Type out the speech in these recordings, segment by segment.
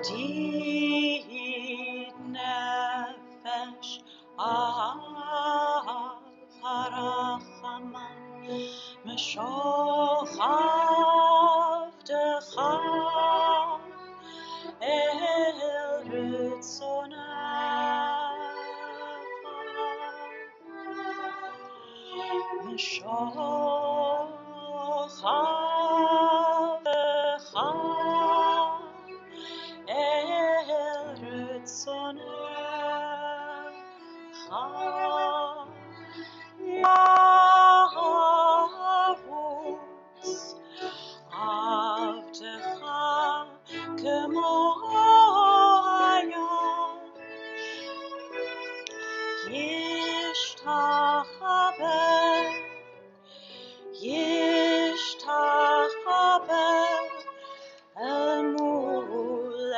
ידיד נפש אב הרחמן משוחרתך אל רצונך משוחרתך אל רצונך ירוץ עבדך כמו הים ישתחווה אל מול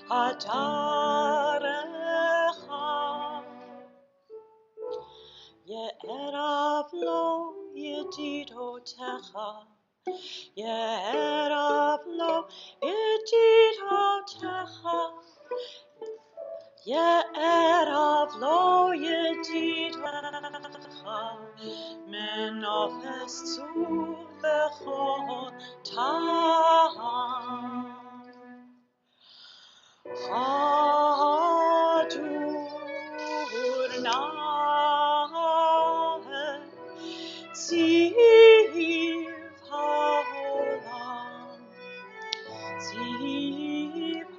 הדרך יערב לו ידידותיך יערב לו ידידותיך יערב לו ידידותיך מנופס צור בכל טעם הדור נאה ציב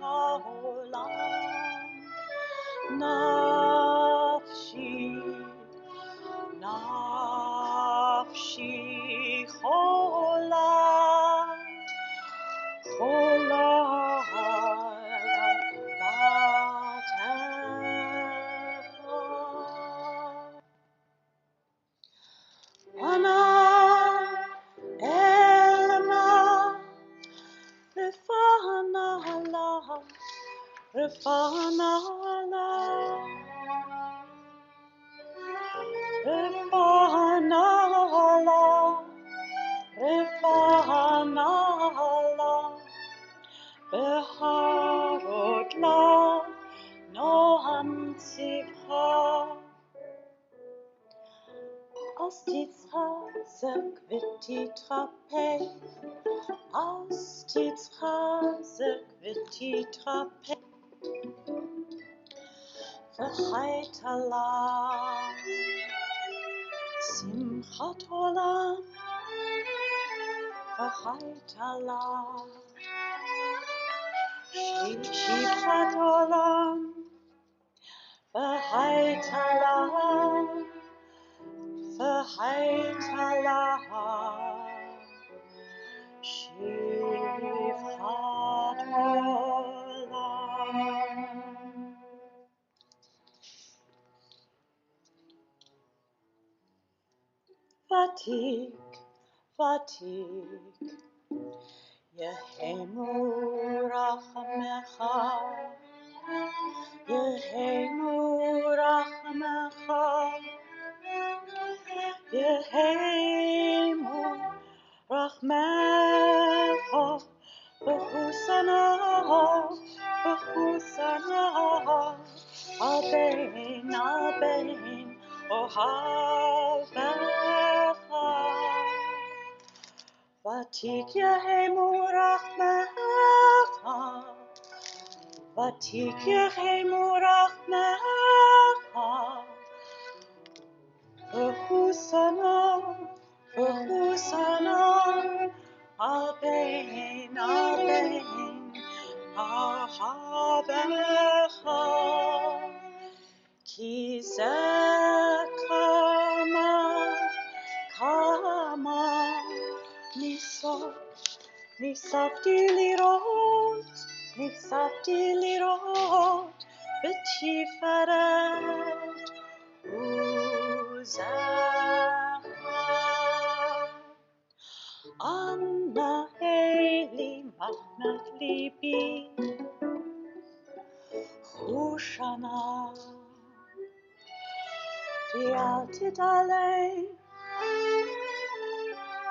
העולם נפשי חולה רפאנה בהרות לה נועם צבחה אז תתחזק ותתרפא אז תתחזק ותתרפא וחייתה לה שמחת עולם וחייתה לה שפחת עולם וחייתה לה שפחת עולם ותיק יהמו רחמך בחוסנה הבן אוהבך ותיק יהמו רחמך בחוסנה הבן אוהבך כי זה כמה ניספתי לראות בתפארת עוזך אנא אלי מחנת ליבי חושנה ואל תתעלם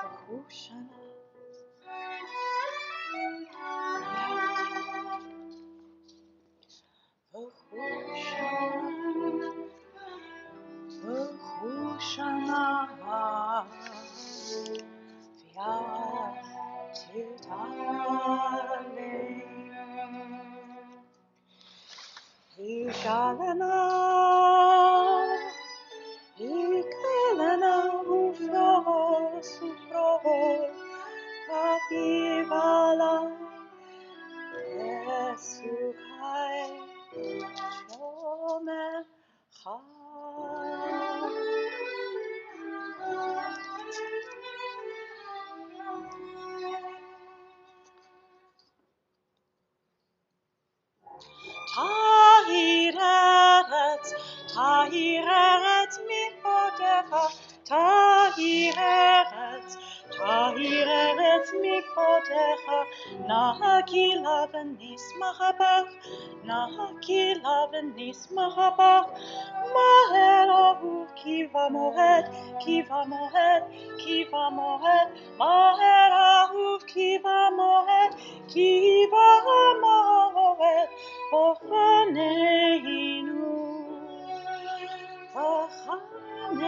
בחושנה Shana Igalana, Igalana, ufro, sufro, apivala, Esukai, Shome, Ha. Tahirets mikodecha, Tahirets mikodecha, Nahakila v'nismachabach, Nahakila v'nismachabach, Maher ahuv kiva moed, Kiva moed, Kiva moed, Maher ahuv kiva moed, Kiva moed, Vachaneinu, Vachaneinu,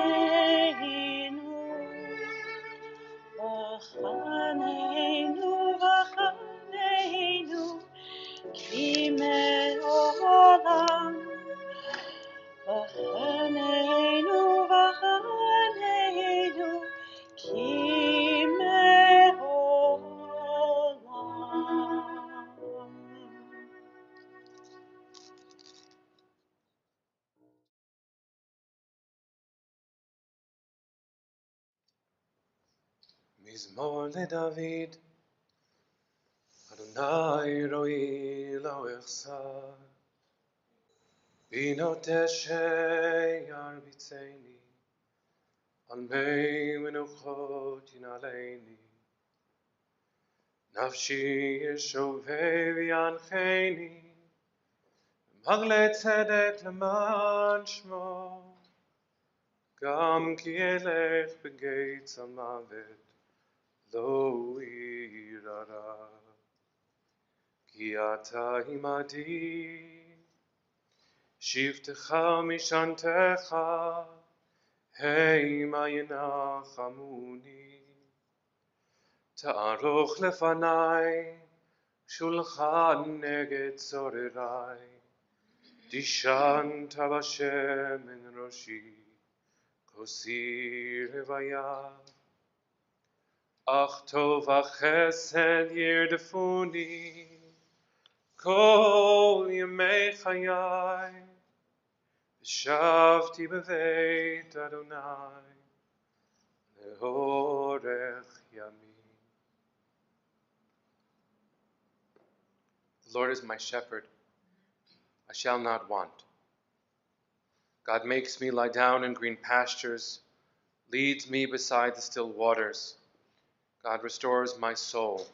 Vachaneinu, Vachaneinu, Ki me'olam, Vachaneinu, Vachaneinu, Ki me'olam. Mizmor leDavid, Adonai ro'i lo echsar. Binoteshe yarbitzeni, Al mei menuchot yinaleini. Nafshi yeshovei v'yancheni, Magle tzedek leman shmo, Gam ki elech b'geitz ha'mavet, Lo irara. Ki ata imadi, Shivtecha mishantecha, Heima yenachamuni. Ta'aroch lefanai, Shulchan neged zorerai. Dishan tabashem en roshi, Kosi levaya. Ach tov achesed yirdefuni, Kol yemei chayai. Shavti beveit Adonai leorech yamin. The Lord is my shepherd, I shall not want. God makes me lie down in green pastures, leads me beside the still waters. God restores my soul.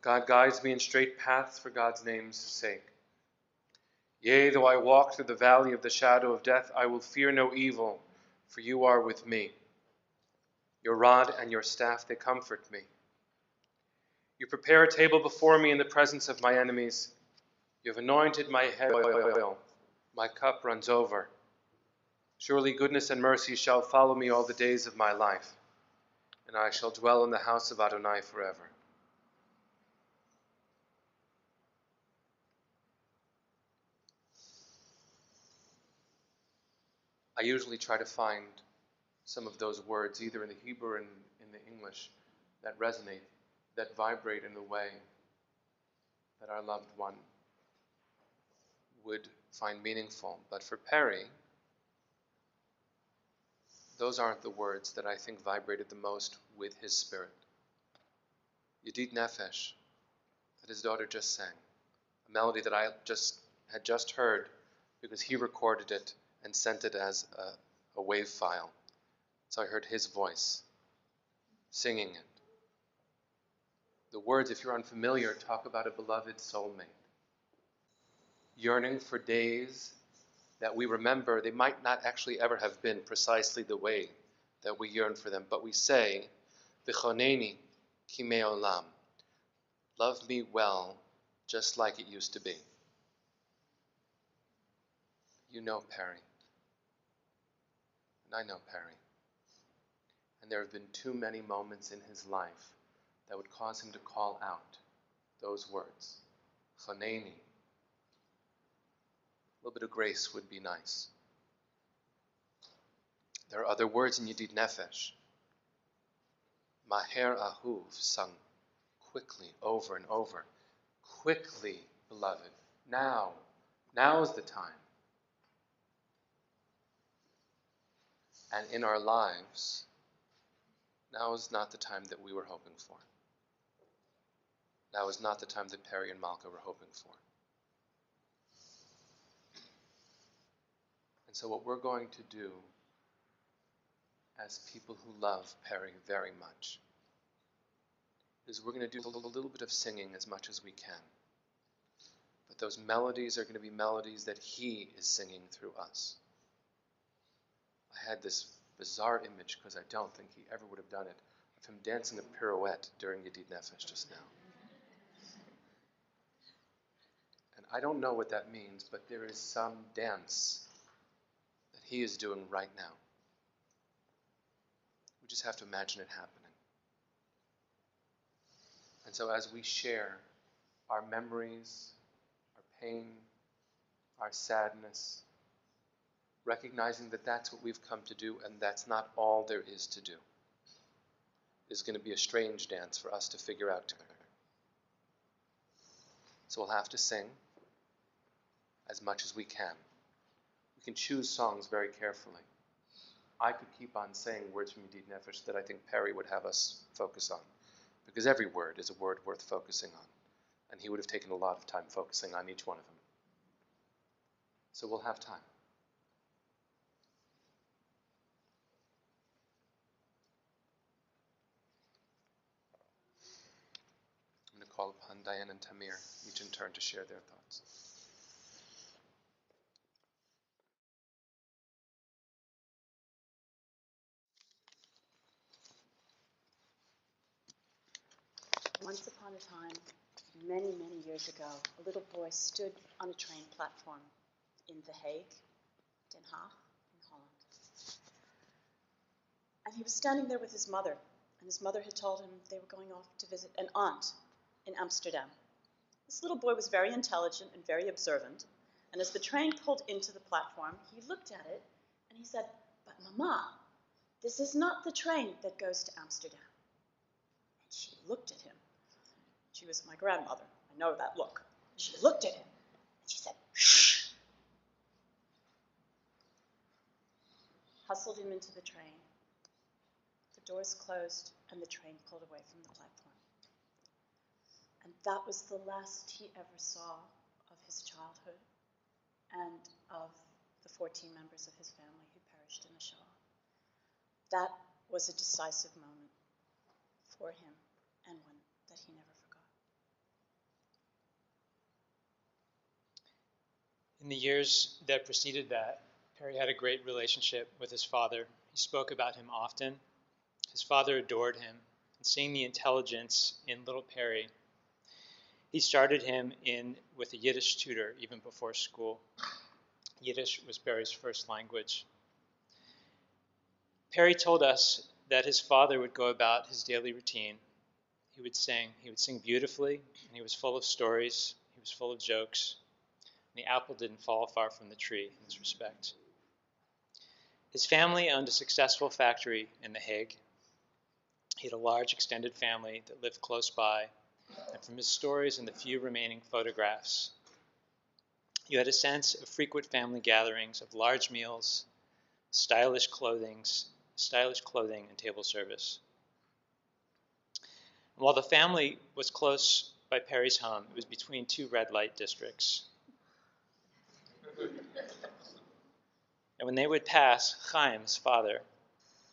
God guides me in straight paths for God's name's sake. Yea, though I walk through the valley of the shadow of death, I will fear no evil, for you are with me. Your rod and your staff, they comfort me. You prepare a table before me in the presence of my enemies. You have anointed my head with oil. My cup runs over. Surely goodness and mercy shall follow me all the days of my life, and I shall dwell in the house of Adonai forever. I usually try to find some of those words, either in the Hebrew or in the English, that resonate, that vibrate in the way that our loved one would find meaningful. But for Perry, those aren't the words that I think vibrated the most with his spirit. Yedid Nefesh, that his daughter just sang, a melody that I had just heard because he recorded it and sent it as a wave file. So I heard his voice singing it. The words, if you're unfamiliar, talk about a beloved soulmate. Yearning for days that we remember, they might not actually ever have been precisely the way that we yearn for them, but we say, V'choneni ki me'olam, love me well, just like it used to be. You know Perry. And I know Perry. And there have been too many moments in his life that would cause him to call out those words. Chaneni. A little bit of grace would be nice. There are other words in Yedid Nefesh. Maher Ahuv, sung quickly over and over. Quickly, beloved. Now. Now is the time. And in our lives, now is not the time that we were hoping for. Now is not the time that Perry and Malka were hoping for. And so what we're going to do as people who love Perry very much is we're going to do a little bit of singing as much as we can. But those melodies are going to be melodies that he is singing through us. I had this bizarre image, because I don't think he ever would have done it, of him dancing a pirouette during Yedid Nefesh just now. And I don't know what that means, but there is some dance that he is doing right now. We just have to imagine it happening. And so as we share our memories, our pain, our sadness, recognizing that that's what we've come to do and that's not all there is to do, is going to be a strange dance for us to figure out together. So we'll have to sing as much as we can. We can choose songs very carefully. I could keep on saying words from Yedid Nefesh that I think Perry would have us focus on, because every word is a word worth focusing on, and he would have taken a lot of time focusing on each one of them. So we'll have time. I'm going to call upon Diane and Tamir, each in turn, to share their thoughts. Once upon a time, many, many years ago, a little boy stood on a train platform in The Hague, Den Haag, in Holland. And he was standing there with his mother, and his mother had told him they were going off to visit an aunt in Amsterdam. This little boy was very intelligent and very observant, and as the train pulled into the platform, he looked at it and he said, "But Mama, this is not the train that goes to Amsterdam." And she looked at him. She was my grandmother. I know that look. She looked at him and she said, "Shh." Hustled him into the train. The doors closed and the train pulled away from the platform. And that was the last he ever saw of his childhood and of the 14 members of his family who perished in the Shoah. That was a decisive moment for him, and one that he never forgot. In the years that preceded that, Perry had a great relationship with his father. He spoke about him often. His father adored him, and seeing the intelligence in little Perry, he started him in with a Yiddish tutor even before school. Yiddish was Perry's first language. Perry told us that his father would go about his daily routine. He would sing beautifully, and he was full of stories, he was full of jokes. And the apple didn't fall far from the tree in this respect. His family owned a successful factory in The Hague. He had a large extended family that lived close by, and from his stories and the few remaining photographs, you had a sense of frequent family gatherings, of large meals, stylish clothing, and table service. And while the family was close by Perry's home, it was between two red light districts. And when they would pass, Chaim, his father,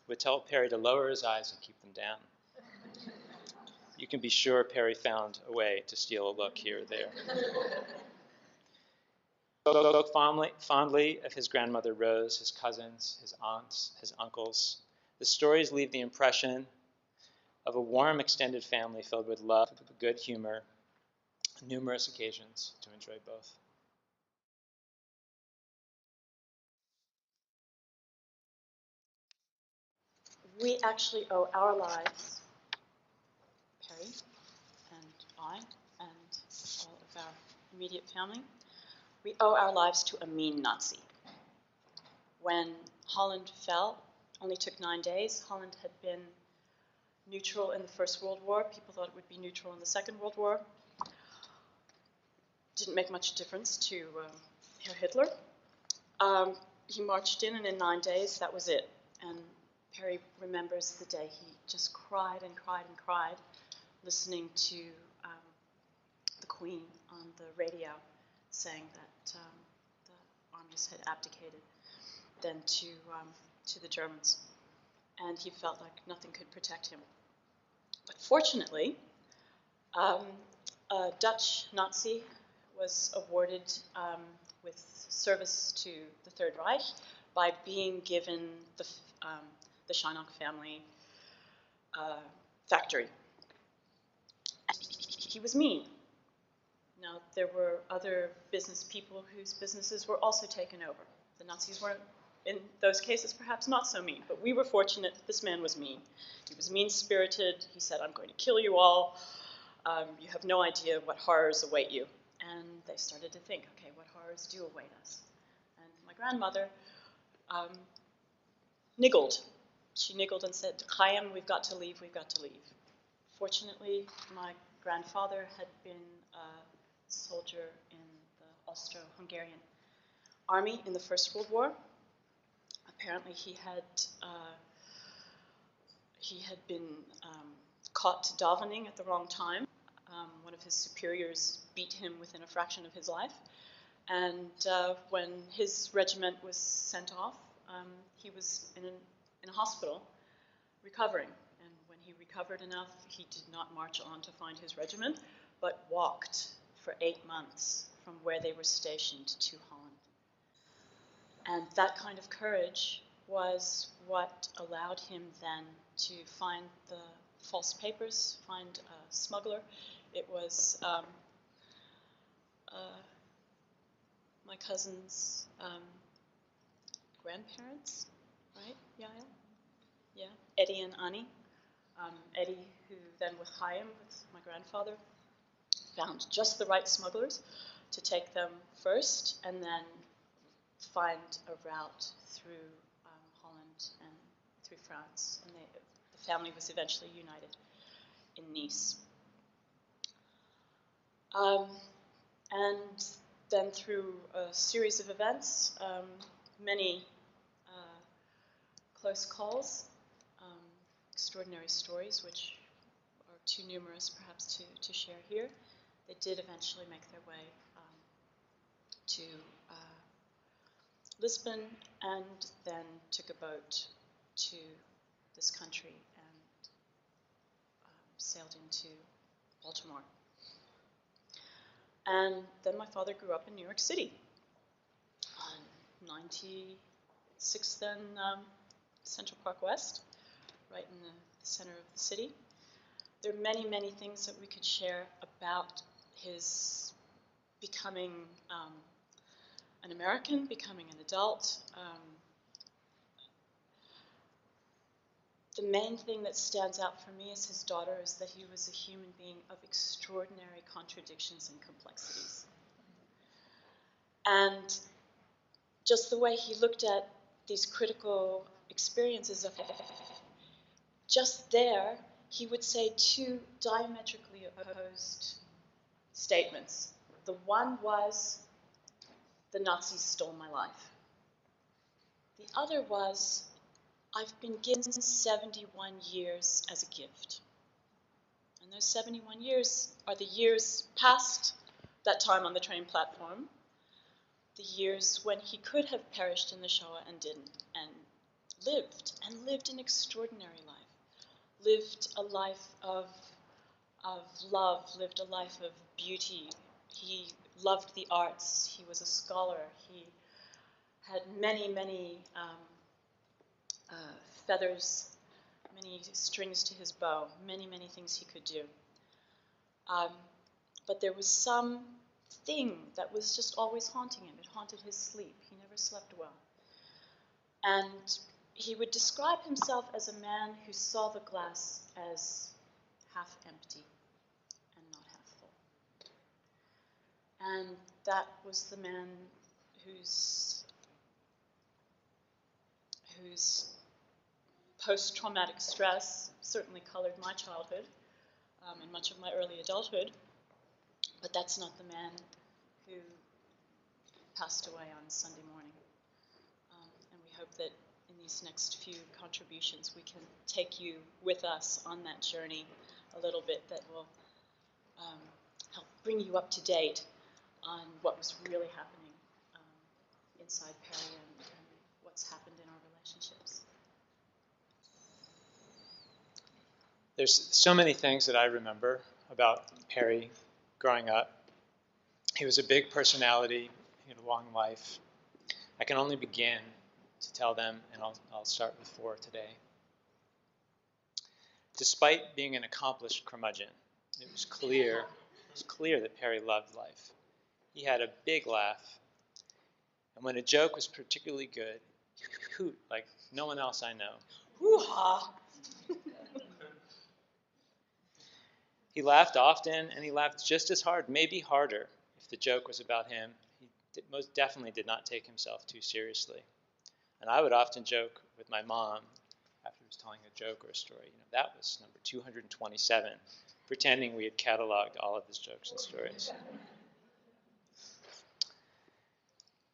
would tell Perry to lower his eyes and keep them down. You can be sure Perry found a way to steal a look here or there. He spoke fondly of his grandmother Rose, his cousins, his aunts, his uncles. The stories leave the impression of a warm, extended family filled with love, good humor, numerous occasions to enjoy both. we actually owe our lives, Perry and I, and all of our immediate family, we owe our lives to a mean Nazi. When Holland fell, only took 9 days. Holland had been neutral in the First World War. People thought it would be neutral in the Second World War. Didn't make much difference to Herr Hitler. He marched in, and in 9 days, that was it. And Perry remembers the day he just cried and cried and cried, listening to the Queen on the radio saying that the armies had abdicated then to the Germans. And he felt like nothing could protect him. But fortunately, a Dutch Nazi was awarded with service to the Third Reich by being given the Scheinok family factory. And he was mean. Now, there were other business people whose businesses were also taken over. The Nazis weren't, in those cases, perhaps not so mean, but we were fortunate this man was mean. He was mean-spirited. He said, I'm going to kill you all. You have no idea what horrors await you. And they started to think, okay, what horrors do await us? And my grandmother niggled. She niggled and said, Chaim, we've got to leave, we've got to leave. Fortunately, my grandfather had been a soldier in the Austro-Hungarian army in the First World War. Apparently, he had been caught davening at the wrong time. One of his superiors beat him within a fraction of his life. And when his regiment was sent off, he was in a hospital recovering. And when he recovered enough, he did not march on to find his regiment, but walked for 8 months from where they were stationed to Holland. And that kind of courage was what allowed him then to find the false papers, find a smuggler. It was my cousin's grandparents, right? Yeah. Eddie and Annie. Eddie, who then with Chaim, with my grandfather, found just the right smugglers to take them first, and then find a route through Holland and through France. And the family was eventually united in Nice. And then through a series of events, many close calls, extraordinary stories, which are too numerous perhaps to share here, they did eventually make their way to Lisbon, and then took a boat to this country and sailed into Baltimore. And then my father grew up in New York City on 96th and Central Park West, right in the center of the city. There are many, many things that we could share about his becoming an American, becoming an adult. The main thing that stands out for me as his daughter is that he was a human being of extraordinary contradictions and complexities. And just the way he looked at these critical experiences of just there, he would say two diametrically opposed statements. The one was, the Nazis stole my life. The other was, I've been given 71 years as a gift. And those 71 years are the years past that time on the train platform, the years when he could have perished in the Shoah and didn't, and lived an extraordinary life, lived a life of love, lived a life of beauty. He loved the arts. He was a scholar. He had many, many feathers, many strings to his bow, many, many things he could do. But there was some thing that was just always haunting him. It haunted his sleep. He never slept well. And he would describe himself as a man who saw the glass as half empty and not half full. And that was the man whose post-traumatic stress certainly colored my childhood and much of my early adulthood, but that's not the man who passed away on Sunday morning. And we hope that in these next few contributions we can take you with us on that journey a little bit that will help bring you up to date on what was really happening inside Perry and what's happened in our relationships. There's so many things that I remember about Perry growing up. He was a big personality. He had a long life. I can only begin to tell them, and I'll start with 4 today. Despite being an accomplished curmudgeon, it was clear that Perry loved life. He had a big laugh, and when a joke was particularly good, he could hoot like no one else I know. Hoo-ha! He laughed often, and he laughed just as hard, maybe harder, if the joke was about him. He most definitely did not take himself too seriously. And I would often joke with my mom after he was telling a joke or a story. That was number 227, pretending we had cataloged all of his jokes and stories.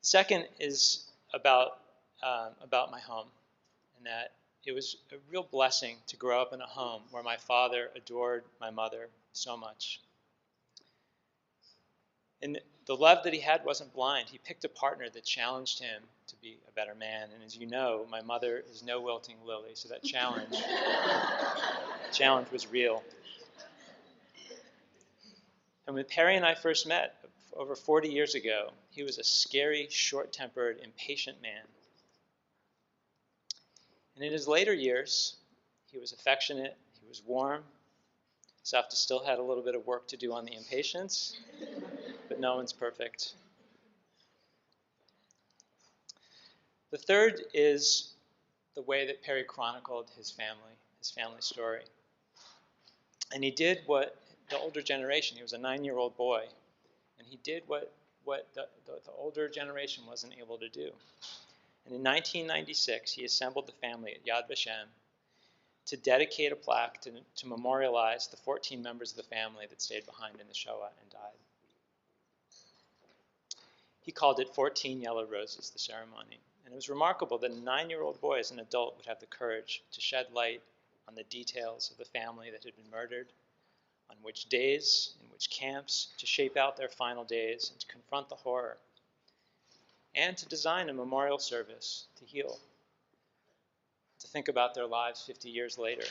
The second is about my home, and that it was a real blessing to grow up in a home where my father adored my mother so much. And the love that he had wasn't blind. He picked a partner that challenged him to be a better man. And as you know, my mother is no wilting lily, so that challenge was real. And when Perry and I first met over 40 years ago, he was a scary, short-tempered, impatient man. And in his later years, he was affectionate, he was warm. Safta still had a little bit of work to do on the impatience, but no one's perfect. The third is the way that Perry chronicled his family story. And he did what the older generation, he was a 9-year-old boy, and he did what the older generation wasn't able to do. And in 1996, he assembled the family at Yad Vashem to dedicate a plaque to memorialize the 14 members of the family that stayed behind in the Shoah and died. He called it 14 Yellow Roses, the ceremony. And it was remarkable that a 9-year-old boy as an adult would have the courage to shed light on the details of the family that had been murdered, on which days, in which camps, to shape out their final days and to confront the horror, and to design a memorial service to heal, to think about their lives 50 years later.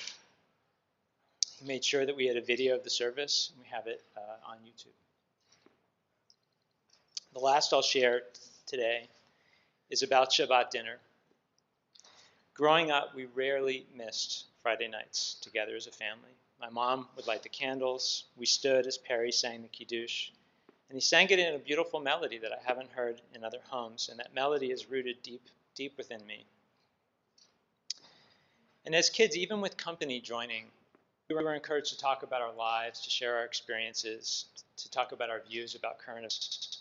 He made sure that we had a video of the service, and we have it on YouTube. The last I'll share today is about Shabbat dinner. Growing up, we rarely missed Friday nights together as a family. My mom would light the candles. We stood as Perry sang the Kiddush. And he sang it in a beautiful melody that I haven't heard in other homes, and that melody is rooted deep, deep within me. And as kids, even with company joining, we were encouraged to talk about our lives, to share our experiences, to talk about our views about current events.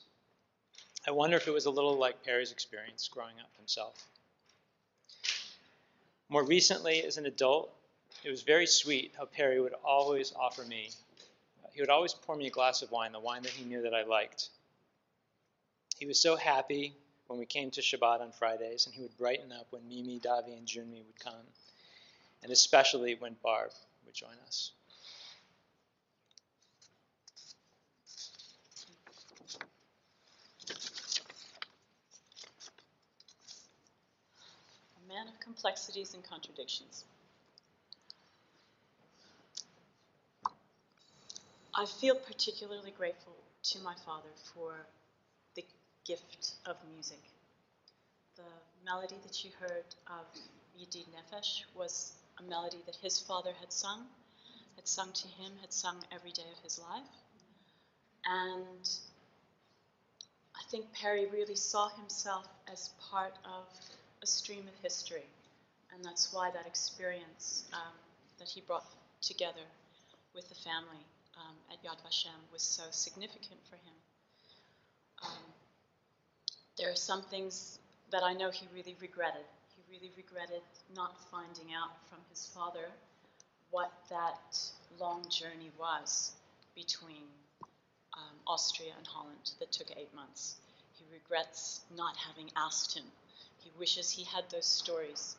I wonder if it was a little like Perry's experience growing up himself. More recently, as an adult, it was very sweet how Perry would always offer me. He would always pour me a glass of wine, the wine that he knew that I liked. He was so happy when we came to Shabbat on Fridays, and he would brighten up when Mimi, Davi, and Junmi would come, and especially when Barb would join us. A man of complexities and contradictions. I feel particularly grateful to my father for the gift of music. The melody that you heard of Yedid Nefesh was a melody that his father had sung to him, had sung every day of his life. And I think Perry really saw himself as part of a stream of history And that's why that experience that he brought together with the family at Yad Vashem was so significant for him. There are some things that I know he really regretted. He really regretted not finding out from his father what that long journey was between Austria and Holland that took 8 months. He regrets not having asked him. He wishes he had those stories.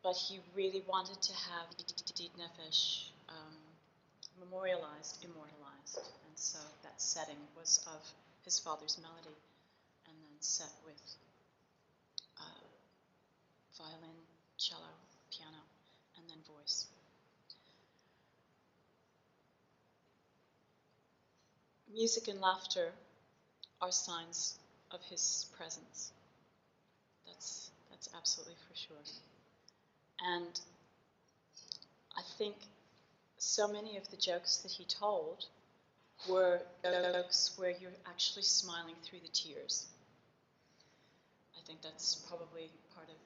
But he really wanted to have Yedid Nefesh memorialized, immortalized. And so that setting was of his father's melody, and then set with violin, cello, piano, and then voice. Music and laughter are signs of his presence. That's absolutely for sure. And I think so many of the jokes that he told were jokes where you're actually smiling through the tears. I think that's probably part of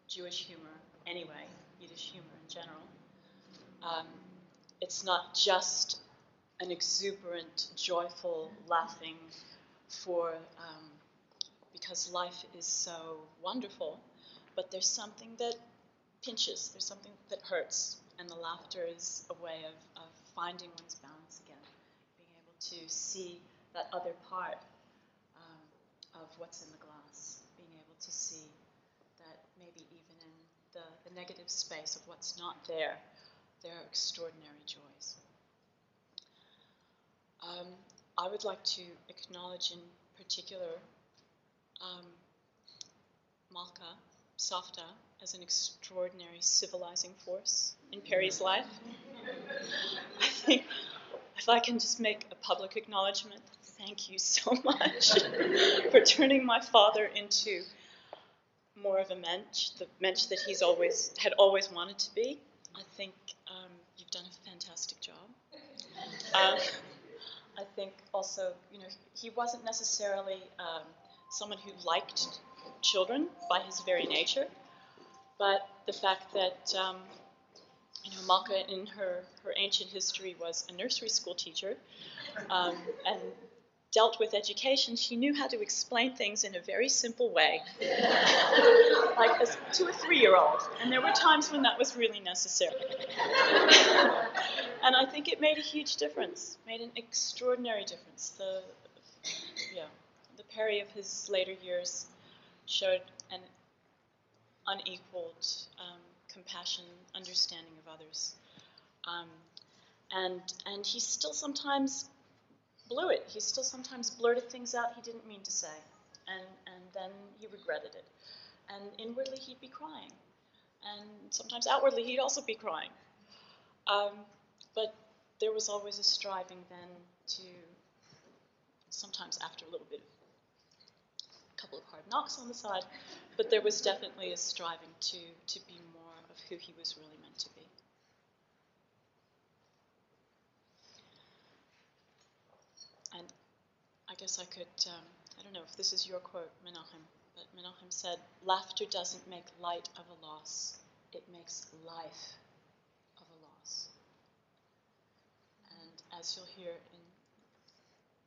Jewish humor anyway, Yiddish humor in general. It's not just an exuberant, joyful laughing because life is so wonderful, but there's something that pinches, there's something that hurts, and the laughter is a way of finding one's balance again, being able to see that other part of what's in the glass, being able to see that maybe even in the negative space of what's not there, there are extraordinary joys. I would like to acknowledge in particular Malka, Safta, as an extraordinary civilizing force in Perry's life. I think if I can just make a public acknowledgement, thank you so much for turning my father into more of a mensch, the mensch that he's had always wanted to be. I think you've done a fantastic job. I think also, he wasn't necessarily someone who liked children by his very nature, but the fact that, Malka in her ancient history was a nursery school teacher and dealt with education, she knew how to explain things in a very simple way, like to a 3-year-old, and there were times when that was really necessary. And I think it made a huge difference, made an extraordinary difference. The Perry of his later years showed an unequaled compassion, understanding of others. And he still sometimes blew it. He still sometimes blurted things out he didn't mean to say. And then he regretted it. And inwardly he'd be crying. And sometimes outwardly he'd also be crying. But there was always a striving then to, sometimes after a little bit of a couple of hard knocks on the side, but there was definitely a striving to be more of who he was really meant to be. And I guess I could, I don't know if this is your quote, Menachem, but Menachem said, "Laughter doesn't make light of a loss, it makes life of a loss." And as you'll hear in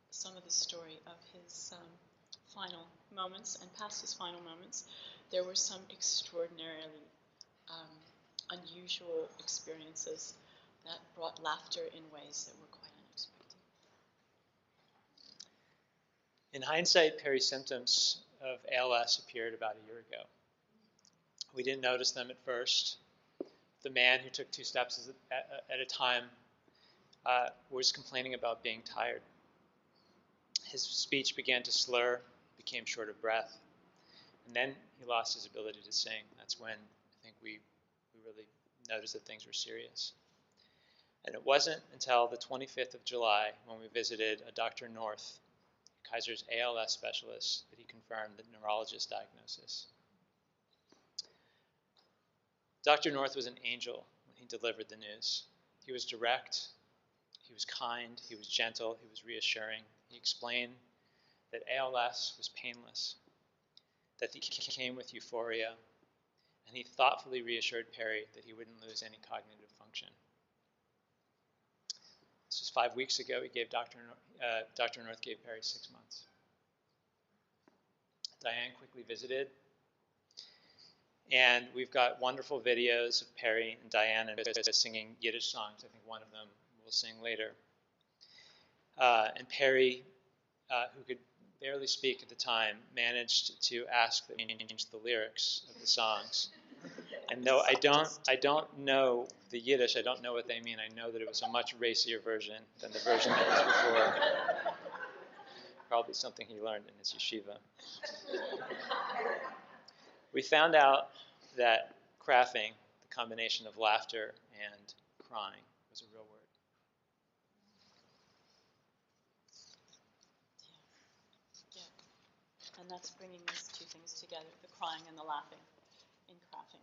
some of the story of his final moments and past his final moments, there were some extraordinarily unusual experiences that brought laughter in ways that were quite unexpected. In hindsight, Perry's symptoms of ALS appeared about a year ago. We didn't notice them at first. The man who took 2 steps at a time was complaining about being tired. His speech began to slur, became short of breath, and then he lost his ability to sing. That's when I think we really noticed that things were serious. And it wasn't until the 25th of July when we visited a Dr. North, Kaiser's ALS specialist, that he confirmed the neurologist diagnosis. Dr. North was an angel when he delivered the news. He was direct, he was kind, he was gentle, he was reassuring. He explained that ALS was painless, that he came with euphoria, and he thoughtfully reassured Perry that he wouldn't lose any cognitive function. This was 5 weeks ago. He gave Dr. North gave Perry 6 months. Diane quickly visited, and we've got wonderful videos of Perry and Diane and singing Yiddish songs. I think one of them we'll sing later. And Perry, who could barely speak at the time, managed to ask that we change the lyrics of the songs. And though I don't know the Yiddish, I don't know what they mean. I know that it was a much racier version than the version that was before. Probably something he learned in his yeshiva. We found out that craffing, the combination of laughter and crying, was a real word. Yeah. And that's bringing these two things together, the crying and the laughing in craffing.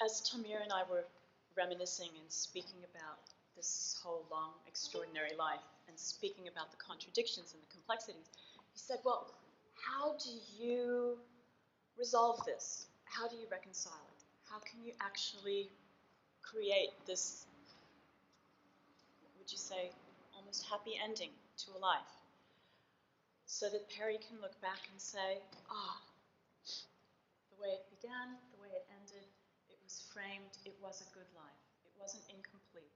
As Tamir and I were reminiscing and speaking about this whole long, extraordinary life and speaking about the contradictions and the complexities, he said, well, how do you resolve this? How do you reconcile it? How can you actually create this, would you say, almost happy ending to a life? So that Perry can look back and say, the way it began, the way it ended, it was framed, it was a good life. It wasn't incomplete.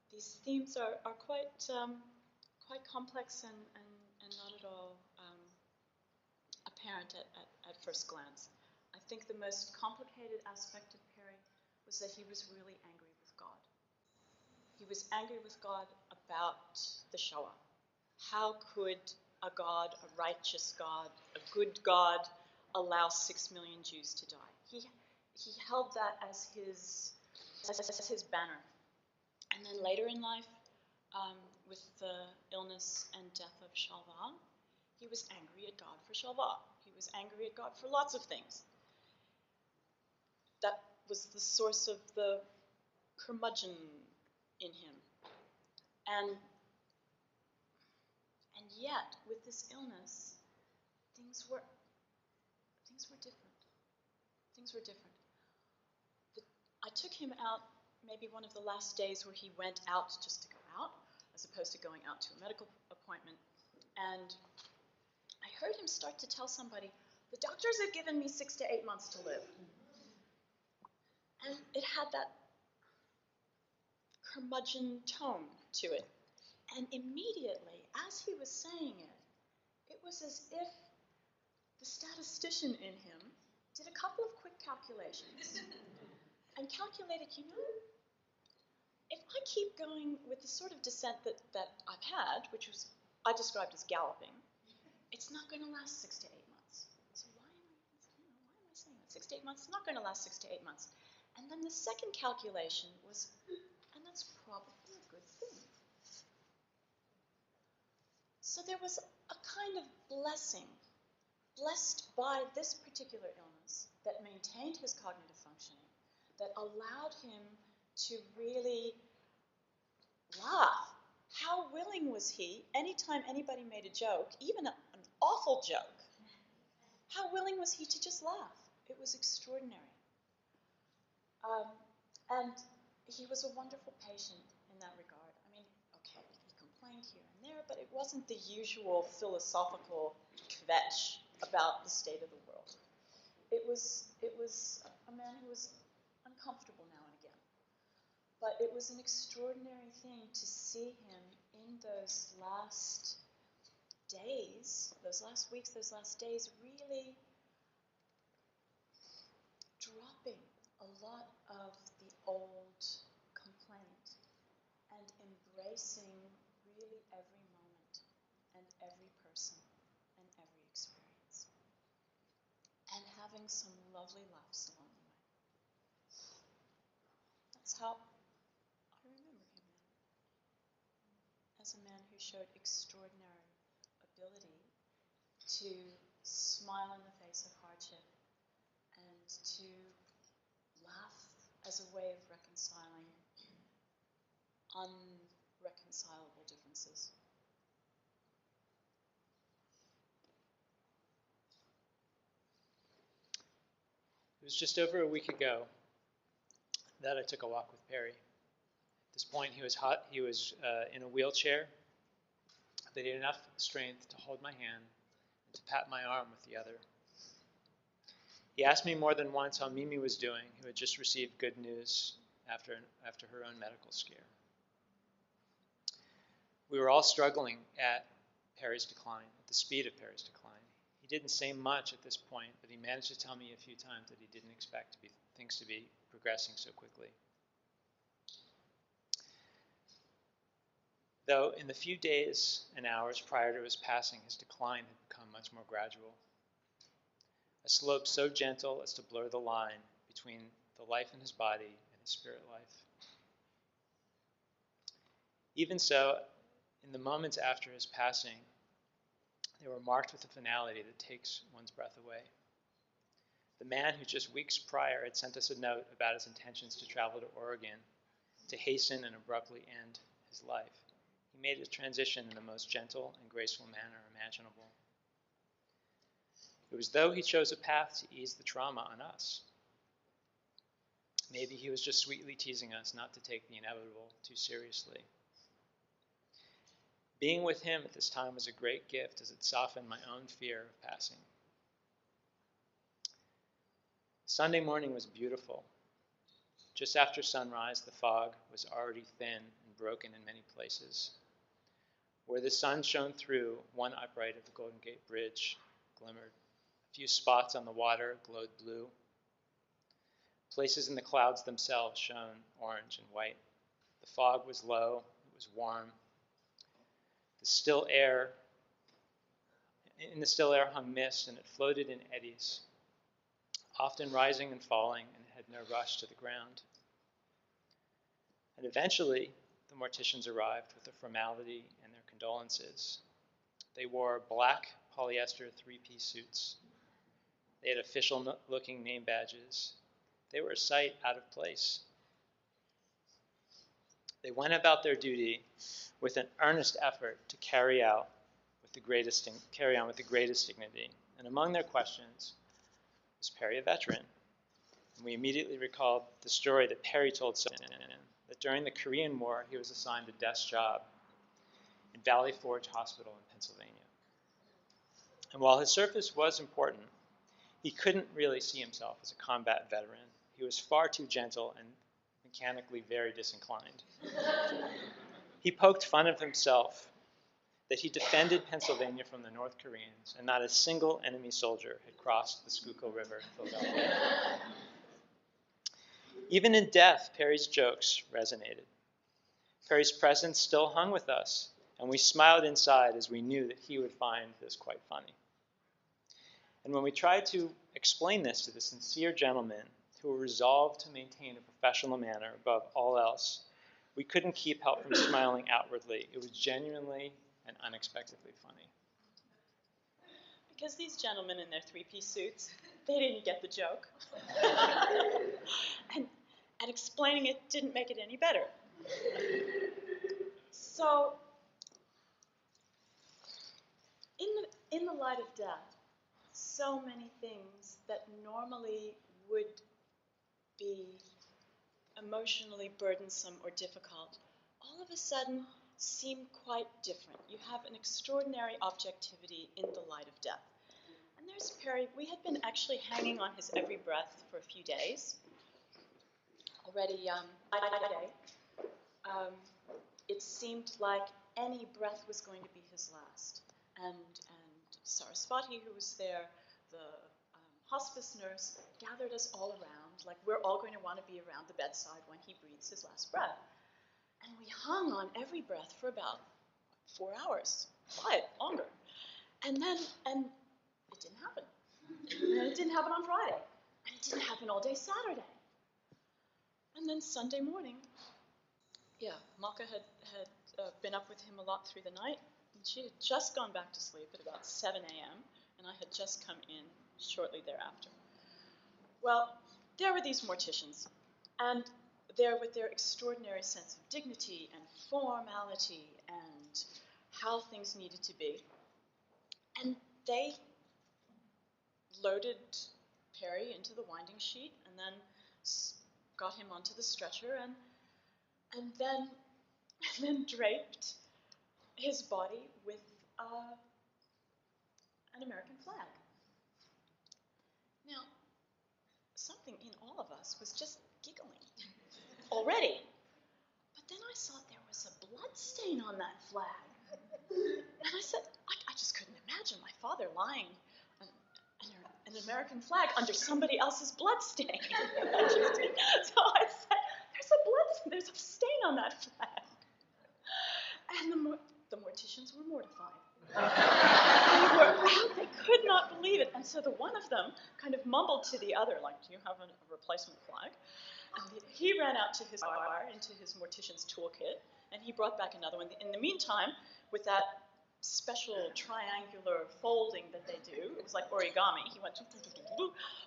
These themes are quite complex and not at all apparent at first glance. I think the most complicated aspect of Perry was that he was really angry with God. He was angry with God about the Shoah. How could a God, a righteous God, a good God, allow 6 million Jews to die? He held that as his banner. And then later in life, with the illness and death of Shalva, he was angry at God for Shalva. He was angry at God for lots of things. That was the source of the curmudgeon in him. And yet, with this illness, things were different. Things were different. I took him out maybe one of the last days where he went out just to go out, as opposed to going out to a medical appointment. And I heard him start to tell somebody, the doctors have given me 6 to 8 months to live. And it had that curmudgeon tone to it. And immediately, as he was saying it, it was as if the statistician in him did a couple of quick calculations and calculated, if I keep going with the sort of descent that I've had, which was I described as galloping, it's not going to last 6 to 8 months. So why am I saying that? 6 to 8 months? It's not going to last 6 to 8 months. And then the second calculation was, and that's probably a good thing. So there was a kind of blessing, blessed by this particular illness, that maintained his cognitive functioning, that allowed him to really laugh. How willing was he, anytime anybody made a joke, even an awful joke, how willing was he to just laugh? It was extraordinary. And he was a wonderful patient in that regard. I mean, okay, he complained here and there, but it wasn't the usual philosophical kvetch about the state of the world. It was a man who was uncomfortable now and again. But it was an extraordinary thing to see him in those last days, those last weeks, those last days, really dropping a lot of the old complaint and embracing really every moment and every person and every experience. And having some lovely laughs along the way. That's how I remember him now. As a man who showed extraordinary ability to smile in the face of hardship and to laugh as a way of reconciling unreconcilable differences. was just over a week ago that I took a walk with Perry. At this point, he was in a wheelchair, but he had enough strength to hold my hand and to pat my arm with the other. He asked me more than once how Mimi was doing, who had just received good news after her own medical scare. We were all struggling at Perry's decline, at the speed of Perry's decline. He didn't say much at this point, but he managed to tell me a few times that he didn't expect things to be progressing so quickly. Though in the few days and hours prior to his passing, his decline had become much more gradual. A slope so gentle as to blur the line between the life in his body and his spirit life. Even so, in the moments after his passing, they were marked with a finality that takes one's breath away. The man who just weeks prior had sent us a note about his intentions to travel to Oregon to hasten and abruptly end his life. He made his transition in the most gentle and graceful manner imaginable. It was as though he chose a path to ease the trauma on us. Maybe he was just sweetly teasing us not to take the inevitable too seriously. Being with him at this time was a great gift as it softened my own fear of passing. Sunday morning was beautiful. Just after sunrise, the fog was already thin and broken in many places. Where the sun shone through, one upright of the Golden Gate Bridge glimmered. A few spots on the water glowed blue. Places in the clouds themselves shone orange and white. The fog was low, it was warm. In the still air hung mist, and it floated in eddies, often rising and falling, and had no rush to the ground. And eventually, the morticians arrived with a formality and their condolences. They wore black polyester three-piece suits. They had official-looking name badges. They were a sight out of place. They went about their duty with an earnest effort to carry on with the greatest dignity. And among their questions was Perry a veteran? And we immediately recalled the story that Perry told someone that during the Korean War he was assigned a desk job in Valley Forge Hospital in Pennsylvania. And while his service was important, he couldn't really see himself as a combat veteran. He was far too gentle and mechanically very disinclined. He poked fun of himself that he defended Pennsylvania from the North Koreans, and not a single enemy soldier had crossed the Schuylkill River in Philadelphia. Even in death, Perry's jokes resonated. Perry's presence still hung with us, and we smiled inside as we knew that he would find this quite funny. And when we tried to explain this to the sincere gentleman who were resolved to maintain a professional manner above all else, we couldn't keep help from smiling outwardly. It was genuinely and unexpectedly funny. Because these gentlemen in their three-piece suits, they didn't get the joke. and explaining it didn't make it any better. So, in the light of death, so many things that normally would be emotionally burdensome or difficult, all of a sudden seem quite different. You have an extraordinary objectivity in the light of death. And there's Perry. We had been actually hanging on his every breath for a few days. Already, it seemed like any breath was going to be his last. And Saraswati, who was there, the hospice nurse, gathered us all around, like we're all going to want to be around the bedside when he breathes his last breath. And we hung on every breath for about 4 hours, 5, longer. And it didn't happen. And it didn't happen on Friday. And it didn't happen all day Saturday. And then Sunday morning, Malka had been up with him a lot through the night. And she had just gone back to sleep at about 7 a.m. And I had just come in shortly thereafter. Well, there were these morticians. And there with their extraordinary sense of dignity and formality and how things needed to be. And they loaded Perry into the winding sheet and then got him onto the stretcher and then draped his body with an American flag. Now, something in all of us was just giggling already. But then I saw there was a blood stain on that flag. And I said, I just couldn't imagine my father lying an American flag under somebody else's blood stain. So I said, there's a stain on that flag. And the morticians were mortified. They could not believe it. And so the one of them kind of mumbled to the other, like, do you have a replacement flag? And he ran out to his bar, into his mortician's toolkit, and he brought back another one. In the meantime, with that special triangular folding that they do, it was like origami, he went,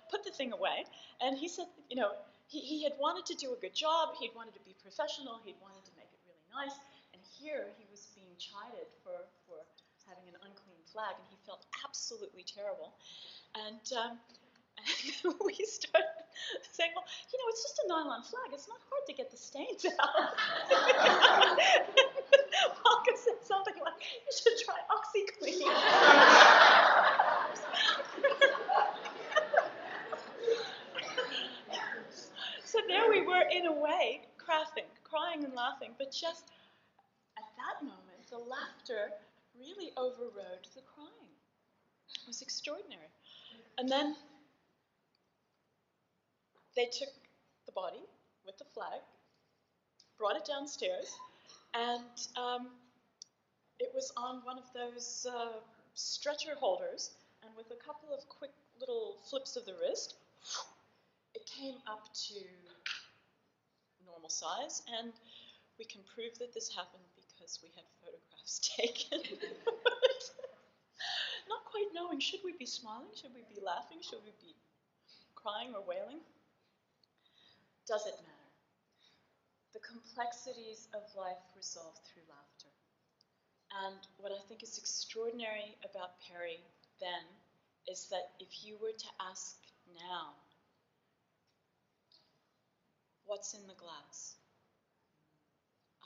put the thing away, and he said, he had wanted to do a good job, he'd wanted to be professional, he'd wanted to make it really nice, and here he was being chided for having an unclean flag, and he felt absolutely terrible. And we started saying, well, it's just a nylon flag. It's not hard to get the stains out. Malka said something like, you should try OxyClean. So there we were, in a way, crying and laughing, but just at that moment, the laughter really overrode the crying. It was extraordinary. And then they took the body with the flag, brought it downstairs, and it was on one of those stretcher holders, and with a couple of quick little flips of the wrist, it came up to normal size, and we can prove that this happened because we had photographs taken. Not quite knowing, should we be smiling, should we be laughing, should we be crying or wailing? Does it matter? The complexities of life resolve through laughter. And what I think is extraordinary about Perry then is that if you were to ask now, what's in the glass?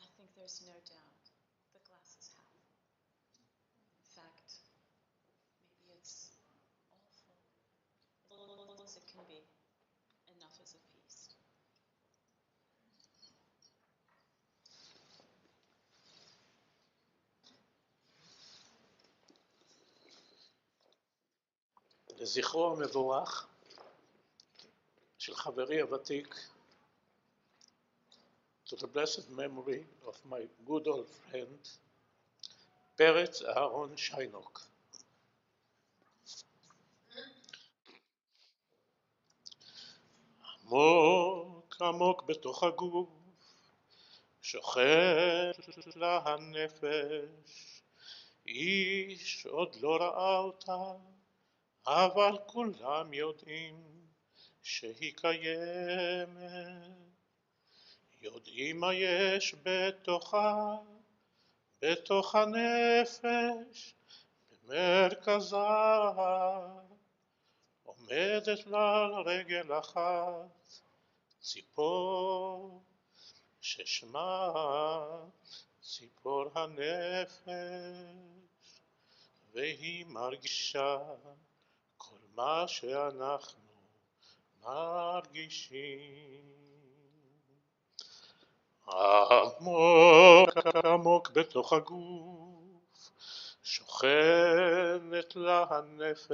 I think there's no doubt the glass is half. In fact, maybe it's all full, little as it can be, enough as a feast. לזכרו המבורך של חברי הוותיק, to the blessed memory of my good old friend, פרץ אהרון שיינוק. עמוק עמוק בתוך הגוף, שוכן לה הנפש, איש עוד לא ראה אותה, אבל כולם יודעים שהיא קיימת. יודעים מה יש בתוכה, בתוך הנפש, במרכזה. עומדת לה על רגל אחת, ציפור ששמה ציפור הנפש, והיא מרגישה כל מה שאנחנו מרגישים. עמוק עמוק בתוך הגוף, שוכנת לה הנפש,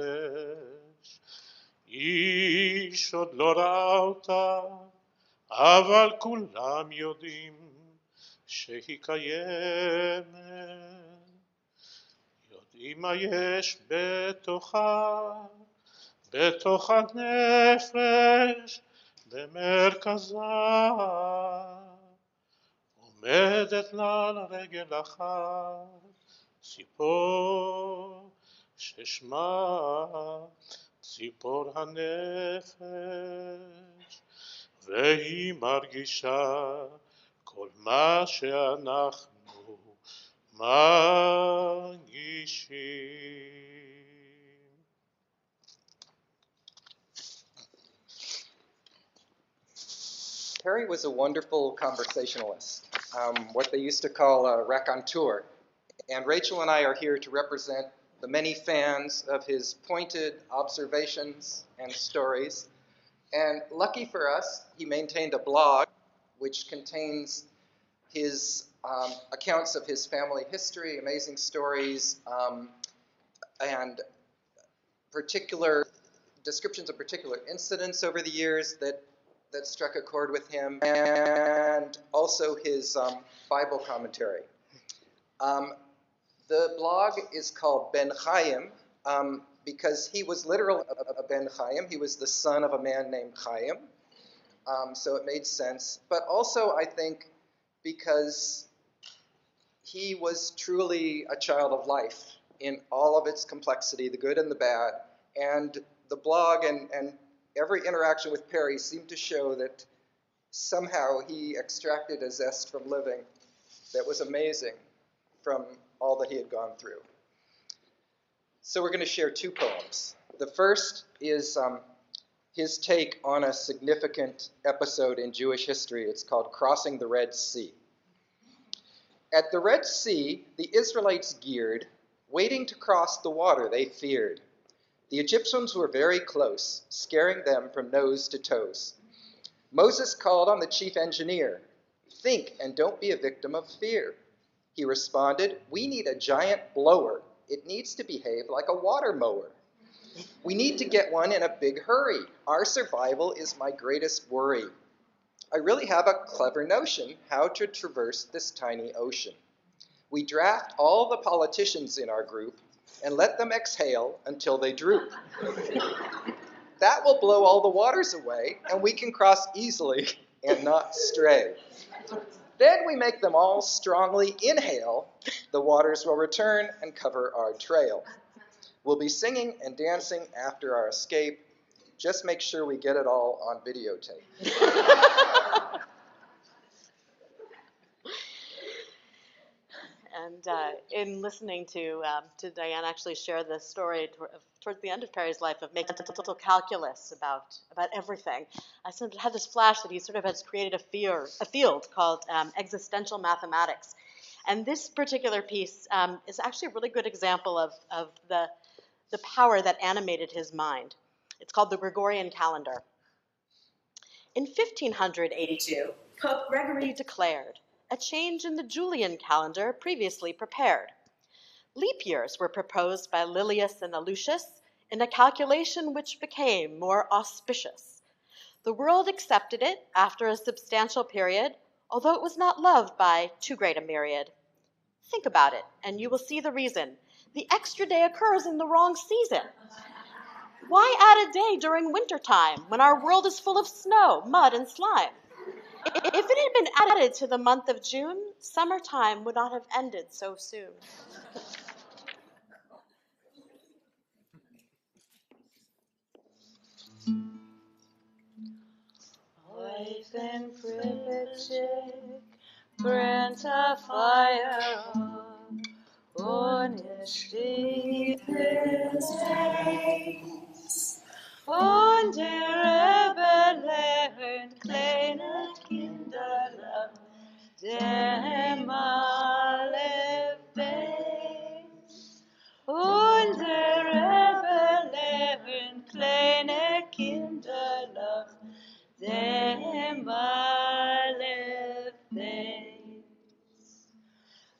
איש עוד לא ראה אותה, אבל כולם יודעים שהיא קיימת. יודעים מה יש בתוכה, בתוך הנפש, במרכזה. עומדת לה על רגל אחת, ציפור ששמה ציפור הנפש, והיא מרגישה כל מה שאנחנו מרגישים. Perry was a wonderful conversationalist, what they used to call a raconteur. And Rachel and I are here to represent the many fans of his pointed observations and stories. And lucky for us, he maintained a blog which contains his accounts of his family history, amazing stories, and particular descriptions of particular incidents over the years that struck a chord with him, and also his Bible commentary. The blog is called Ben Chaim because he was literally a Ben Chaim. He was the son of a man named Chaim, so it made sense. But also, I think, because he was truly a child of life in all of its complexity, the good and the bad. And the blog and every interaction with Perry seemed to show that somehow he extracted a zest from living that was amazing from all that he had gone through. So we're going to share two poems. The first is his take on a significant episode in Jewish history. It's called Crossing the Red Sea. At the Red Sea, the Israelites geared, waiting to cross the water they feared. The Egyptians were very close, scaring them from nose to toes. Moses called on the chief engineer, "Think and don't be a victim of fear." He responded, "We need a giant blower. It needs to behave like a water mower. We need to get one in a big hurry. Our survival is my greatest worry. I really have a clever notion how to traverse this tiny ocean. We draft all the politicians in our group and let them exhale until they droop. That will blow all the waters away, and we can cross easily and not stray. Then we make them all strongly inhale. The waters will return and cover our trail. We'll be singing and dancing after our escape. Just make sure we get it all on videotape." And in listening to Diane actually share this story towards the end of Perry's life of making mental calculus about everything, I sort of had this flash that he sort of has created a field called existential mathematics. And this particular piece is actually a really good example of the power that animated his mind. It's called the Gregorian calendar. In 1582, Pope Gregory declared a change in the Julian calendar previously prepared. Leap years were proposed by Lilius and Aloysius in a calculation which became more auspicious. The world accepted it after a substantial period, although it was not loved by too great a myriad. Think about it, and you will see the reason. The extra day occurs in the wrong season. Why add a day during wintertime when our world is full of snow, mud, and slime? If it had been added to the month of June, summertime would not have ended so soon. Eufen Frippetschik brennt a fire und es steht his face. Und der Rebbe lernt kleine Kinder dem alle Face. Und der Rebbe lernt kleine Kinder dem alle Face.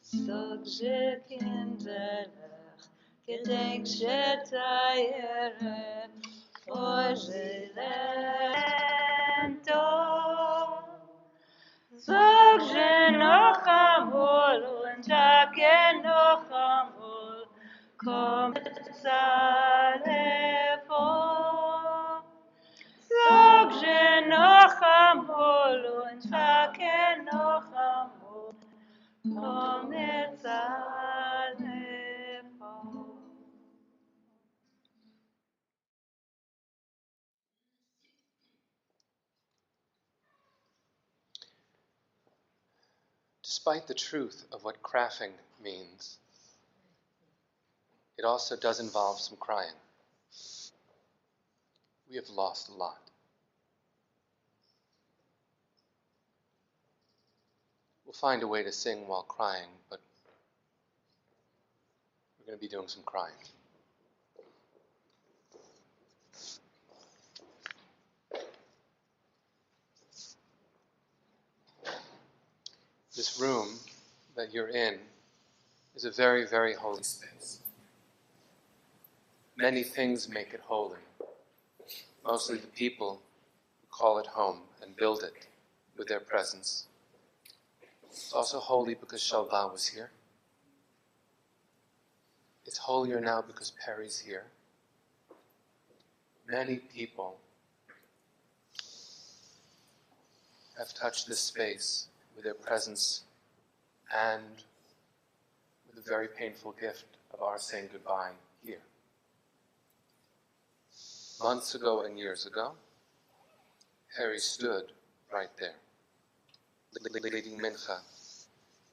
Sogje kinderlach, gedenk shetayere, oje lento. Sogje noch amol, und take noch amol, kom zalefo. Sogje noch amol, und take noch amol, kom zalefo. Despite the truth of what crafting means, it also does involve some crying. We have lost a lot. We'll find a way to sing while crying, but we're going to be doing some crying. This room that you're in is a very, very holy space. Many things make it holy. Mostly the people who call it home and build it with their presence. It's also holy because Shalva was here. It's holier now because Perry's here. Many people have touched this space with their presence and with the very painful gift of our saying goodbye here. Months ago and years ago, Perry stood right there, leading mincha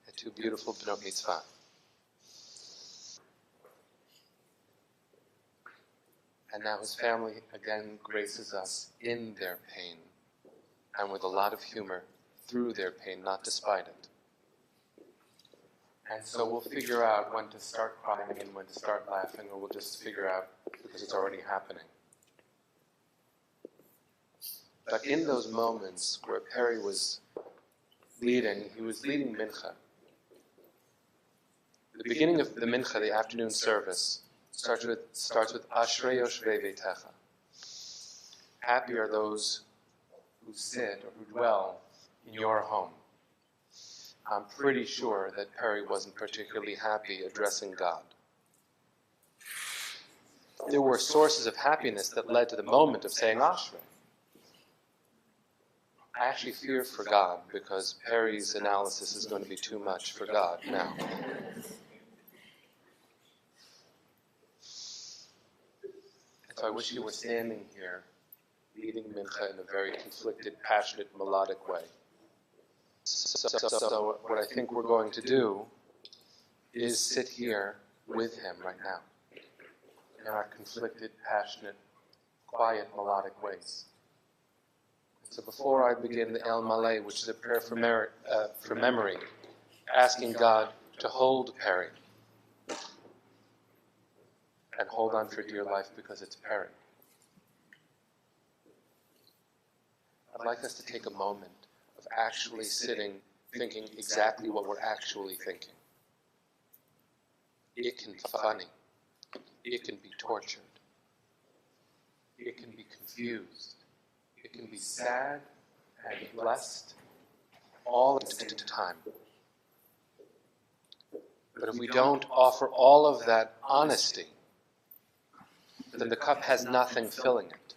at two beautiful bnot mitzvah. And now his family again graces us in their pain, and with a lot of humor through their pain, not despite it. And so we'll figure out when to start crying and when to start laughing, or we'll just figure out because it's already happening. But in those moments where Perry was leading, he was leading mincha. The beginning of the mincha, the afternoon service, starts with Ashrei Yoshvei Beitecha. Happy are those who sit or who dwell in your home. I'm pretty sure that Perry wasn't particularly happy addressing God. There were sources of happiness that led to the moment of saying Ashrei. I actually fear for God because Perry's analysis is going to be too much for God now. And so I wish he were standing here, leading mincha in a very conflicted, passionate, melodic way. So what I think we're going to do is sit here with him right now in our conflicted, passionate, quiet, melodic ways. So before I begin the El Malay, which is a prayer for memory, asking God to hold Perry and hold on for dear life because it's Perry. I'd like us to take a moment of actually sitting, thinking exactly what we're actually thinking. It can be funny. It can be tortured. It can be confused. It can be sad and blessed all at the same time. But if we don't offer all of that honesty, then the cup has nothing filling it.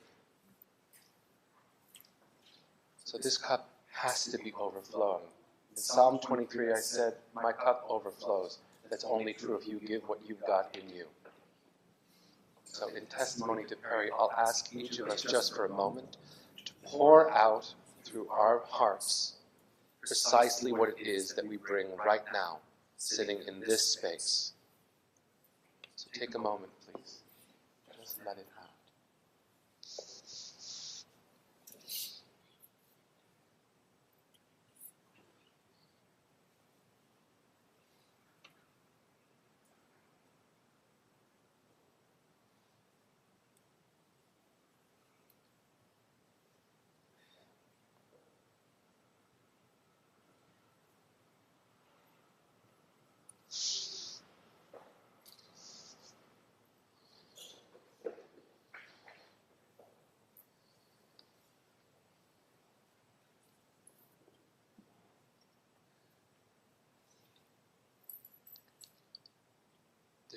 So this cup has to be overflowing. In Psalm 23 I said, my cup overflows. That's only true if you give what you've got in you. So in testimony to Perry, I'll ask each of us just for a moment to pour out through our hearts precisely what it is that we bring right now, sitting in this space. So take a moment, please. Just let it out.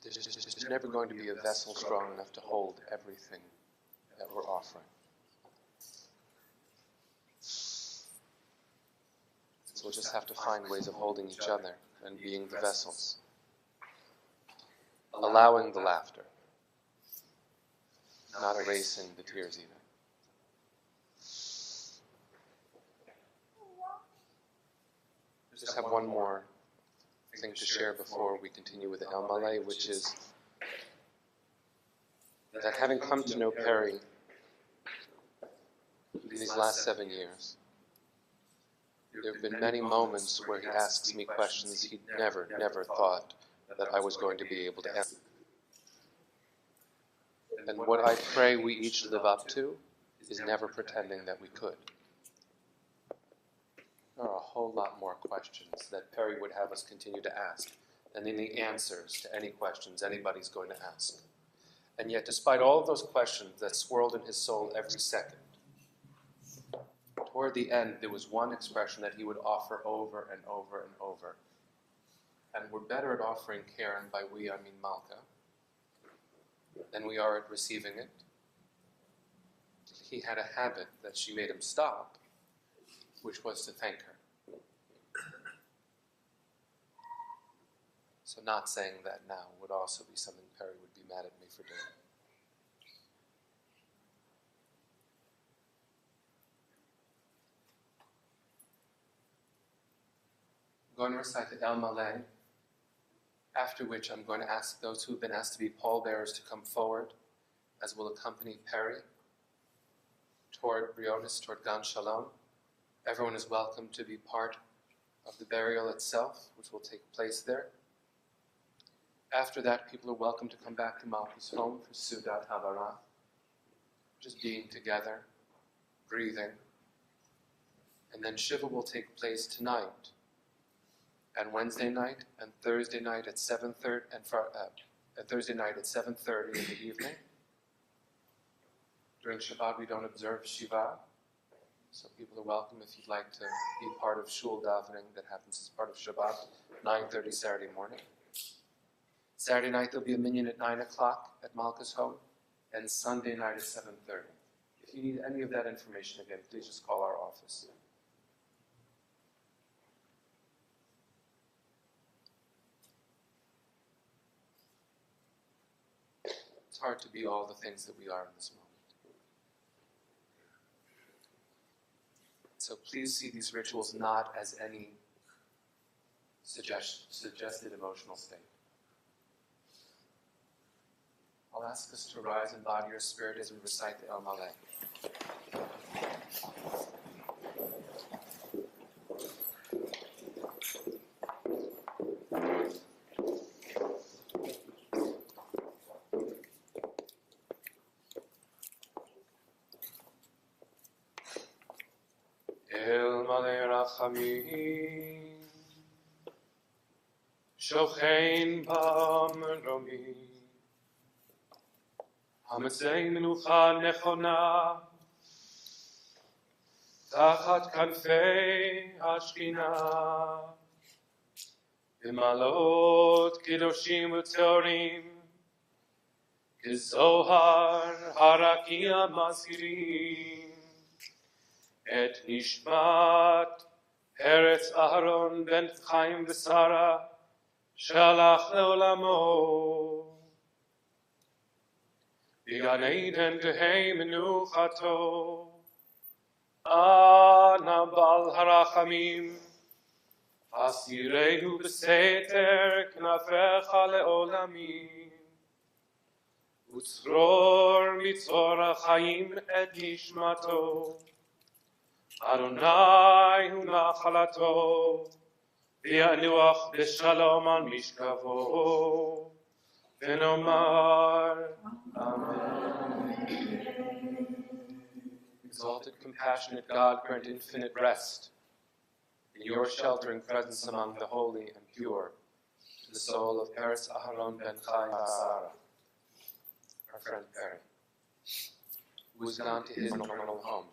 There's never going to be a vessel strong enough to hold everything that we're offering. So we'll just have to find ways of holding each other and being the vessels. Allowing the laughter. Not erasing the tears either. Just have one more thing to share before we continue with the El Malay, which is that having come to know Perry in these last 7 years, There have been many moments where he asks me questions he'd never thought that I was going to be able to answer. And what I pray we each live up to is never pretending that we could. There are a whole lot more questions that Perry would have us continue to ask than any answers to any questions anybody's going to ask. And yet, despite all of those questions that swirled in his soul every second, toward the end, there was one expression that he would offer over and over and over. And we're better at offering care, and by we I mean Malka, than we are at receiving it. He had a habit that she made him stop, which was to thank her. So not saying that now would also be something Perry would be mad at me for doing. I'm going to recite the El Malay, after which I'm going to ask those who have been asked to be pallbearers to come forward, as will accompany Perry toward Briones, toward Gan Shalom. Everyone is welcome to be part of the burial itself, which will take place there. After that, people are welcome to come back to Malki's home for Sudat Havara, just being together, breathing. And then Shiva will take place tonight, and Wednesday night, and Thursday night at 7:30, and Thursday night at 7:30 in the evening. During Shabbat, we don't observe Shiva, so people are welcome if you'd like to be part of Shul davening that happens as part of Shabbat, 9:30 Saturday morning. Saturday night there'll be a minyan at 9 o'clock at Malka's home, and Sunday night at 7:30. If you need any of that information again, please just call our office. It's hard to be all the things that we are in this moment. So please see these rituals not as any suggested emotional state. I'll ask us to rise in body or spirit as we recite the El Malay. El Malay Rachamim Shochein Bamromi Hamatzei Menucha Nechona Tachat Kanfei Hashchina B'malot Kedoshim U'Teorim Kezohar Harakia Mazkirim Et Nishmat Eretz Aharon Ben Chaim V'Sara Shalach Leolamo B'Gan Eden Tehei Menuchato Ana Bal Harachamim Hasirehu B'Seter Knafecha Leolamim Utzror Mitzor HaChaim Et Nishmato Adonai hu nachalato, v'yanuach b'shalom al mishkavo, v'nomar, Amen. Exalted, compassionate God, grant infinite rest in your sheltering presence among the holy and pure, to the soul of Peretz Aharon ben Chaim Sarah, our friend Perry, who has gone to his eternal home.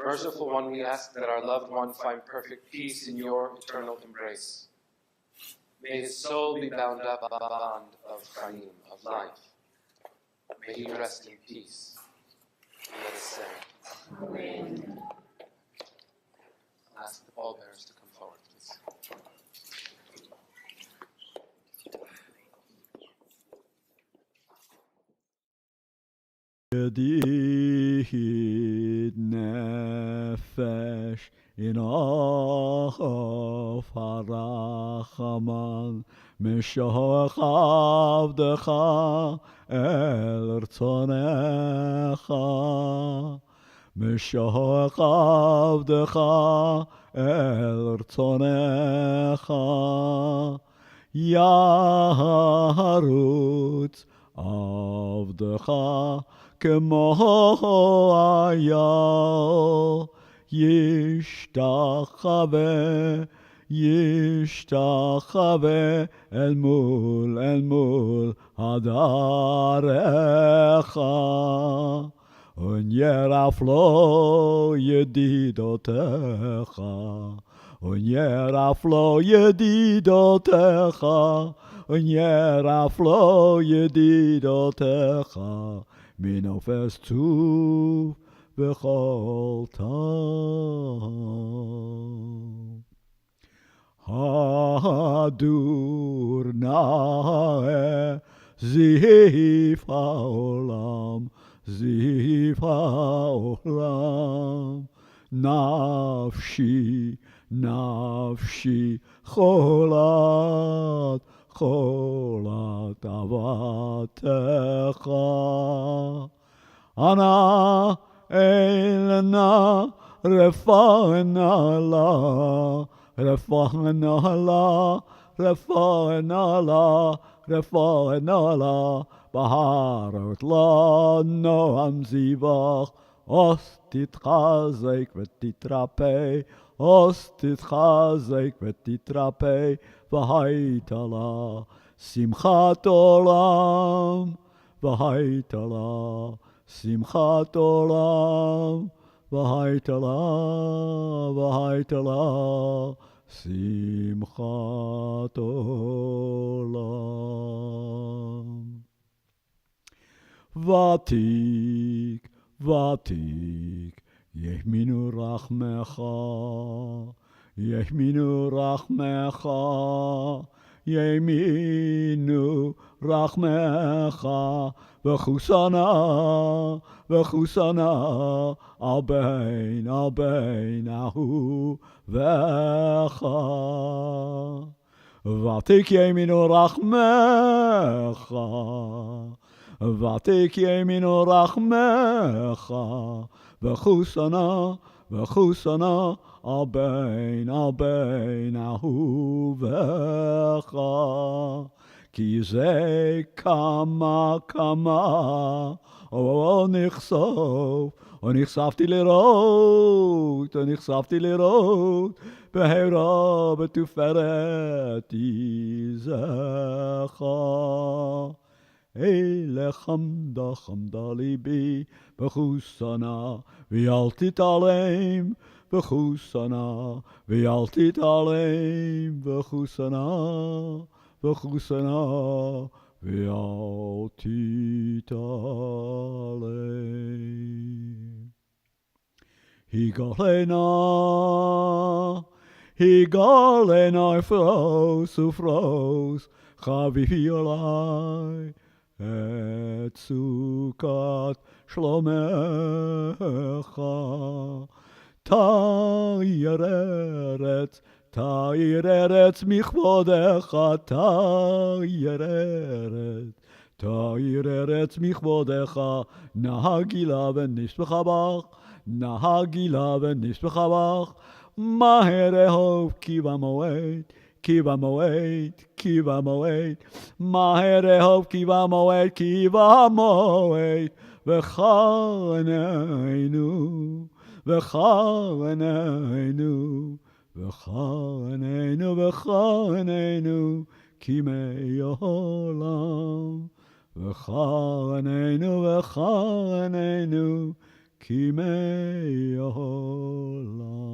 Merciful One, we ask that our loved one find perfect peace in your eternal embrace. May his soul be bound up in the bond of Chaim, of life. May he rest in peace. And let us say, Amen. I'll ask the pallbearers to come forward, please. Yedid nefesh in of harachaman mishoch avdecha el rtzonecha משוח עבדך אל רצונך, ירוץ עבדך כמו אייל, ישתחווה אל מול הדרך, ונרף לו ידידותיך, ונרף לו ידידותיך, ונרף לו ידידותיך, מנופס צוף בכל טוב. הדור נאה זיף העולם, זיף העולם, נפשי חולת אהבתך. אנא אלנה רפאנה לה, רפאנה לה, בהרות לנו זיבך, עוז תתחזק ותתרפא, עוז תתחזק ותתרפא, והייתה לה שמחת עולם, והייתה לה שמחת עולם, והייתה לה שמחת עולם. ותיק ימינו רחמך, ימינו רחמך, וחוסנה על בין אהובך. ותיק ימינו רחמך, ותיק ימינו רחמך, וחוסנה על בין אהובך. כי זה כמה נחשפתי לראות בהרה בתפארת עזך. אלה חמדה ליבי בחוסנה, ואל תתעלם בחוסנה, ואל תתעלם בחוסנה, ואל תתעלם. היגלנה פרוס ופרוס, חביבי עלי את סוכת שלומך. תאיר ארץ מכבודך, תאיר ארץ מכבודך, נהגילה ונשבחה בך, מהר אהוב כי במועד, מהר אהוב כי במועד, וחננו כימי עולם, וחננו כימי עולם.